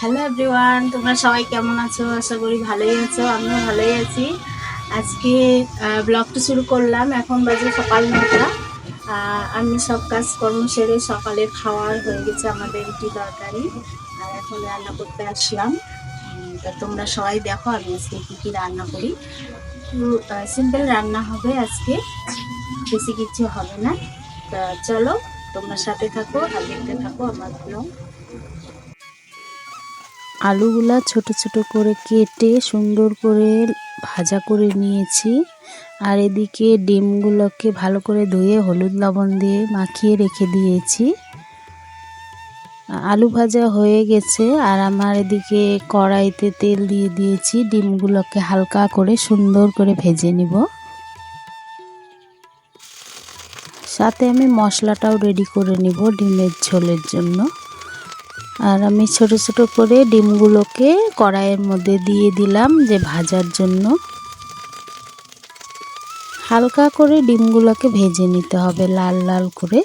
Hello everyone, তোমরা সবাই কেমন আছো? আশা করি ভালোই আছো। আমিও ভালোই আছি। আজকে ব্লগটা শুরু করলাম। এখন বাজে সকাল 9টা। আমি সব কাজকর্ম সেরে সকালে খাওয়ার হয়ে গেছে আমাদের রুটি তরকারি, আর এখন রান্না করতে আসলাম। তা তোমরা সবাই দেখো আমি আজকে কী কী রান্না করি। সিম্পল রান্না হবে আজকে, বেশি কিছু হবে না। তা চলো তোমরা সাথে থাকো আর দেখতে থাকো আমার ব্লগ। আলুগুলা ছোট ছোট করে কেটে সুন্দর করে ভাজা করে নিয়েছি। আর এদিকে ডিমগুলোকে ভালো করে ধুয়ে হলুদ লবণ দিয়ে মাখিয়ে রেখে দিয়েছি। আলু ভাজা হয়ে গেছে আর আমার এদিকে কড়াইতে তেল দিয়ে দিয়েছি। ডিমগুলোকে হালকা করে সুন্দর করে ভেজে নিব। সাথে আমি মশলাটাও রেডি করে নিব ডিমের ঝোলের জন্য। আর আমি ছোট ছোট করে ডিমগুলোকে কড়াইয়ের মধ্যে দিয়ে দিলাম যে ভাজার জন্য। হালকা করে ডিমগুলোকে ভেজে নিতে হবে লাল লাল করে,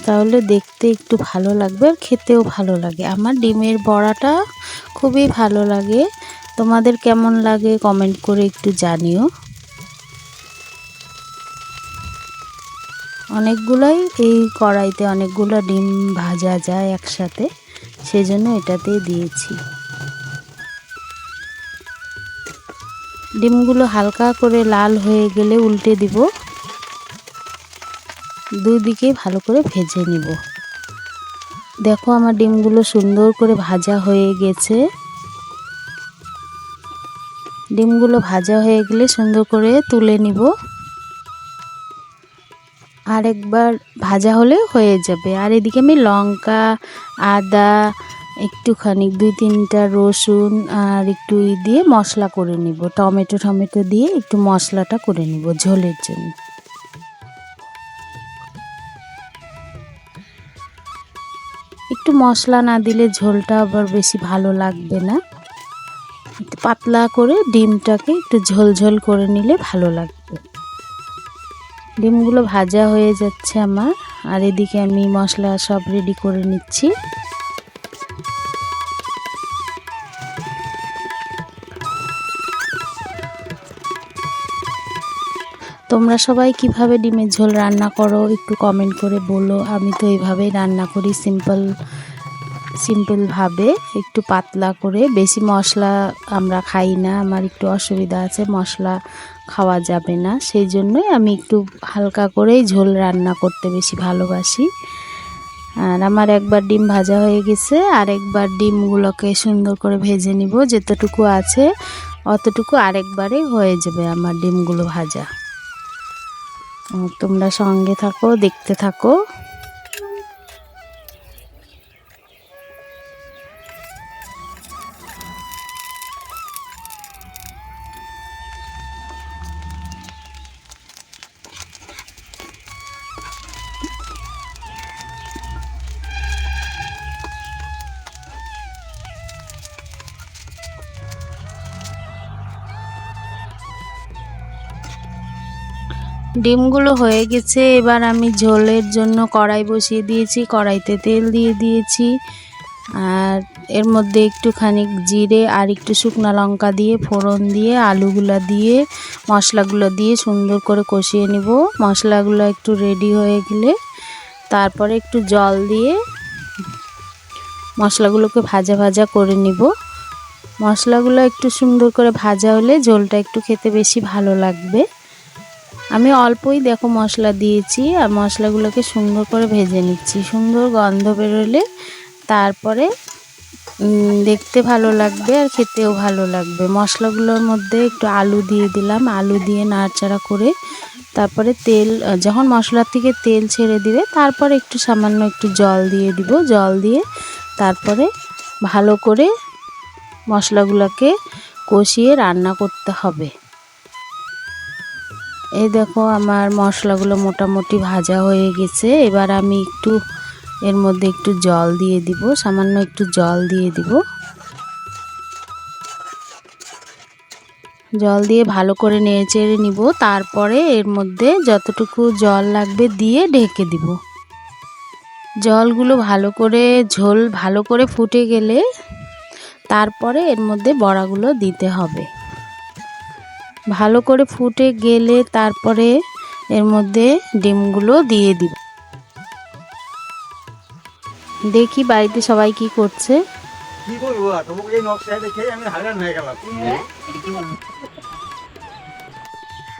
তাহলে দেখতে একটু ভালো লাগবে আর খেতেও ভালো লাগে। আমার ডিমের বড়াটা খুবই ভালো লাগে। তোমাদের কেমন লাগে কমেন্ট করে একটু জানিও। অনেকগুলোই এই কড়াইতে অনেকগুলো ডিম ভাজা যায় একসাথে, সেজন্য এটাতেই দিয়েছি। ডিমগুলো হালকা করে লাল হয়ে গেলে উল্টে দিব। দুই দিকে ভালো করে ভেজে নিব। দেখো আমার ডিমগুলো সুন্দর করে ভাজা হয়ে গেছে। ডিমগুলো ভাজা হয়ে গেলে সুন্দর করে তুলে নিব। আরেকবার ভাজা হলে হয়ে যাবে। আর এদিকে আমি লঙ্কা, আদা, একটুখানি 2-3টা রসুন আর একটু দিয়ে মশলা করে নিব। টমেটো দিয়ে একটু মশলাটা করে নিব ঝোলের জন্য। একটু মশলা না দিলে ঝোলটা আবার বেশি ভালো লাগবে না। একটু পাতলা করে ডিমটাকে একটু ঝোল ঝোল করে নিলে ভালো লাগবে। ডিমগুলো ভাজা হয়ে যাচ্ছে আমার, আর এদিকে আমি মশলা সব রেডি করে নিচ্ছি। তোমরা সবাই কিভাবে ডিমের ঝোল রান্না করো একটু কমেন্ট করে বলো। আমি তো এইভাবেই রান্না করি, সিম্পলভাবে, একটু পাতলা করে। বেশি মশলা আমরা খাই না, আমার একটু অসুবিধা আছে, মশলা খাওয়া যাবে না, সেই জন্যই আমি একটু হালকা করেই ঝোল রান্না করতে বেশি ভালোবাসি। আর আমার একবার ডিম ভাজা হয়ে গেছে, আর একবার ডিমগুলোকে সুন্দর করে ভেজে নিব। যতটুকু আছে অতটুকু আরেকবারে হয়ে যাবে আমার ডিমগুলো ভাজা। তোমরা সঙ্গে থাকো, দেখতে থাকো। ডিমগুলো হয়ে গেছে। এবার আমি ঝোলের জন্য কড়াই বসিয়ে দিয়েছি। কড়াইতে তেল দিয়ে দিয়েছি, আর এর মধ্যে একটুখানি জিরে আর একটু শুকনো লঙ্কা দিয়ে ফোড়ন দিয়ে আলুগুলো দিয়ে মশলাগুলো দিয়ে সুন্দর করে কষিয়ে নিব। মশলাগুলো একটু রেডি হয়ে গেলে তারপরে একটু জল দিয়ে মশলাগুলোকে ভাজা ভাজা করে নিব। মশলাগুলো একটু সুন্দর করে ভাজা হলে ঝোলটা একটু খেতে বেশি ভালো লাগবে। আমি অল্পই দেখো মশলা দিয়েছি, আর মশলাগুলোকে সুন্দর করে ভেজে নিচ্ছি। সুন্দর গন্ধ বেরোলে তারপরে দেখতে ভালো লাগবে আর খেতেও ভালো লাগবে। মশলাগুলোর মধ্যে একটু আলু দিয়ে দিলাম, আলু দিয়ে নাড়াচাড়া করে তারপরে তেল, যখন মশলার থেকে তেল ছেড়ে দিবে তারপরে একটু সামান্য একটু জল দিয়ে দিব। জল দিয়ে তারপরে ভালো করে মশলাগুলোকে কষিয়ে রান্না করতে হবে। এই দেখো আমার মশলাগুলো মোটামুটি ভাজা হয়ে গেছে। এবার আমি একটু এর মধ্যে একটু জল দিয়ে দিব, সামান্য একটু জল দিয়ে দিব। জল দিয়ে ভালো করে নেড়েচেড়ে নিব। তারপরে এর মধ্যে যতটুকু জল লাগবে দিয়ে ঢেকে দিব। জলগুলো ভালো করে, ঝোল ভালো করে ফুটে গেলে তারপরে এর মধ্যে বড়াগুলো দিতে হবে। ভালো করে ফুটে গেলে তারপরে এর মধ্যে ডিমগুলো দিয়ে দিব। দেখি বাড়িতে সবাই কি করছে। কি করবো আর তোমাকে এই নকশায় দেখে আমি হায়রান হয়ে গেলাম।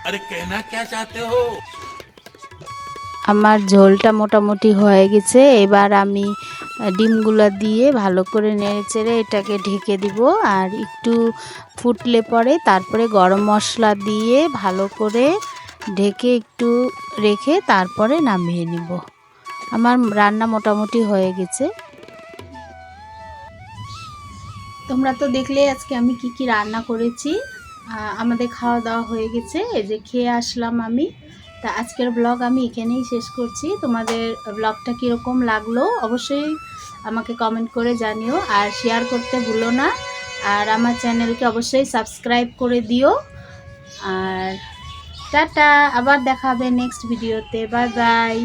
अरे कहना क्या चाहते हो? আমার ঝোলটা মোটামুটি হয়ে গেছে। এবার আমি ডিমগুলো দিয়ে ভালো করে নেড়েচেড়ে এটাকে ঢেকে দিব। আর একটু ফুটলে পরে তারপরে গরম মশলা দিয়ে ভালো করে ঢেকে একটু রেখে তারপরে নামিয়ে নিব। আমার রান্না মোটামুটি হয়ে গেছে। তোমরা তো দেখলে আজকে আমি কি কি রান্না করেছি। আমাদের খাওয়া দাওয়া হয়ে গেছে, এই যে খেয়ে আসলাম আমি। তা আজকের ব্লগ আমি এখানেই শেষ করছি। তোমাদের ব্লগটা কীরকম লাগলো অবশ্যই আমাকে কমেন্ট করে জানিও, আর শেয়ার করতে ভুলো না। আর আমার চ্যানেলকে অবশ্যই সাবস্ক্রাইব করে দিও। আর টাটা, আবার দেখা হবে নেক্সট ভিডিওতে। Bye bye.